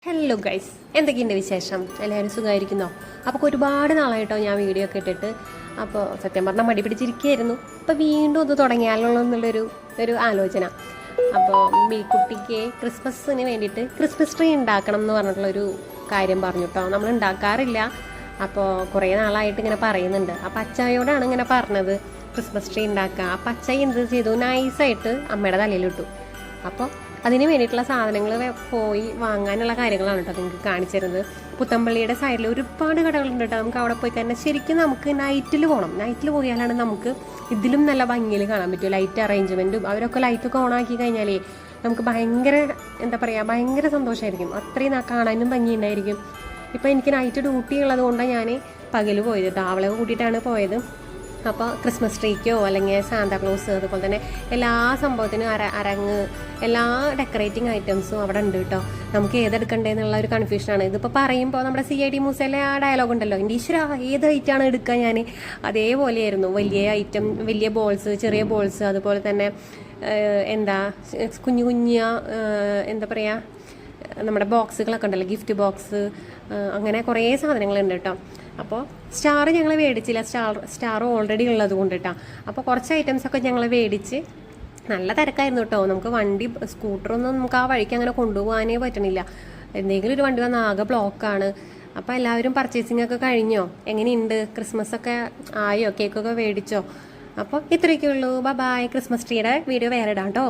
Hello guys, എന്തൊക്കെയുണ്ട് വിശേഷം? എല്ലാവരും സുഖമായിരിക്കുന്നോ? അപ്പോൾ ഒരുപാട് നാളായിട്ടോ ഞാൻ വീഡിയോ ഒക്കെ ഇട്ടിട്ട്. അപ്പോൾ സത്യം പറഞ്ഞാൽ മടി പിടിച്ചിരിക്കുകയായിരുന്നു. അപ്പോൾ വീണ്ടും അത് തുടങ്ങിയാലോ എന്നുള്ളൊരു ആലോചന. അപ്പോൾ കുട്ടിക്ക് ക്രിസ്മസിന് വേണ്ടിയിട്ട് ക്രിസ്മസ് ട്രീ ഉണ്ടാക്കണം എന്ന് പറഞ്ഞിട്ടുള്ളൊരു കാര്യം പറഞ്ഞു കേട്ടോ. നമ്മൾ ഉണ്ടാക്കാറില്ല. അപ്പോൾ കുറേ നാളായിട്ട് ഇങ്ങനെ പറയുന്നുണ്ട്. അപ്പോൾ അച്ചായോടാണ് ഇങ്ങനെ പറഞ്ഞത് ക്രിസ്മസ് ട്രീ ഉണ്ടാക്കുക. അപ്പോൾ അച്ഛ എന്ത് ചെയ്തു, നൈസായിട്ട് അമ്മയുടെ തലയിലിട്ടു. അപ്പോൾ അതിന് വേണ്ടിയിട്ടുള്ള സാധനങ്ങൾ പോയി വാങ്ങാനുള്ള കാര്യങ്ങളാണ് കേട്ടോ നിങ്ങൾക്ക് കാണിച്ചിരുന്നത്. പുത്തമ്പള്ളിയുടെ സൈഡിൽ ഒരുപാട് കടകളുണ്ട് കേട്ടോ. നമുക്ക് അവിടെ പോയി കഴിഞ്ഞാൽ ശരിക്കും നമുക്ക് നൈറ്റിൽ പോകണം. നൈറ്റിൽ പോയാലാണ് നമുക്ക് ഇതിലും നല്ല ഭംഗിയിൽ കാണാൻ പറ്റും. ലൈറ്റ് അറേഞ്ച്മെൻറ്റും അവരൊക്കെ ലൈറ്റൊക്കെ ഓണാക്കി കഴിഞ്ഞാലേ നമുക്ക് ഭയങ്കര സന്തോഷമായിരിക്കും. അത്രയും കാണാനും ഭംഗിയുണ്ടായിരിക്കും. ഇപ്പോൾ എനിക്ക് നൈറ്റ് ഡ്യൂട്ടി ഉള്ളത് കൊണ്ടാണ് ഞാൻ പകൽ പോയത് കേട്ടോ. അവളെ കൂട്ടിയിട്ടാണ് പോയത്. അപ്പോൾ ക്രിസ്മസ് ട്രീക്കോ അല്ലെങ്കിൽ സാന്താക്ലോസ് അതുപോലെ തന്നെ എല്ലാ സംഭവത്തിനും അരങ്ങ് എല്ലാ ഡെക്കറേറ്റിംഗ് ഐറ്റംസും അവിടെ ഉണ്ട് കേട്ടോ. നമുക്ക് ഏതെടുക്കണ്ടേന്നുള്ള ഒരു കൺഫ്യൂഷനാണ്. ഇതിപ്പോൾ പറയുമ്പോൾ നമ്മുടെ CID മൂസയിലെ ആ ഡയലോഗ് ഉണ്ടല്ലോ, എൻ്റെ ഈശ്വര ഏത് ഐറ്റമാണ് എടുക്കുക ഞാൻ, അതേപോലെയായിരുന്നു. വലിയ ബോൾസ്, ചെറിയ ബോൾസ്, അതുപോലെ തന്നെ കുഞ്ഞു എന്താ പറയുക, നമ്മുടെ ബോക്സുകളൊക്കെ ഉണ്ടല്ലോ, ഗിഫ്റ്റ് ബോക്സ്, അങ്ങനെ കുറേ സാധനങ്ങളുണ്ട് കേട്ടോ. അപ്പോൾ സ്റ്റാർ ഞങ്ങൾ മേടിച്ചില്ല, സ്റ്റാർ ഓൾറെഡി ഉള്ളത് കൊണ്ട് കേട്ടോ. അപ്പോൾ കുറച്ച് ഐറ്റംസൊക്കെ ഞങ്ങൾ മേടിച്ച് നല്ല തിരക്കായിരുന്നു കേട്ടോ. നമുക്ക് സ്കൂട്ടറൊന്നും നമുക്ക് ആ വഴിക്ക് അങ്ങനെ കൊണ്ടുപോകാനേ പറ്റണില്ല. എന്തെങ്കിലും ഒരു വണ്ടി വന്നാൽ ആകെ ബ്ലോക്കാണ്. അപ്പോൾ എല്ലാവരും പർച്ചേസിംഗ് ഒക്കെ കഴിഞ്ഞോ? എങ്ങനെയുണ്ട്? ക്രിസ്മസ് ഒക്കെ ആയോ? കേക്കൊക്കെ മേടിച്ചോ? അപ്പോൾ ഇത്രയൊക്കെ ഉള്ളൂ. ബൈ. ക്രിസ്മസ് ട്രീയുടെ വീഡിയോ വേറെ ഇടാം കേട്ടോ.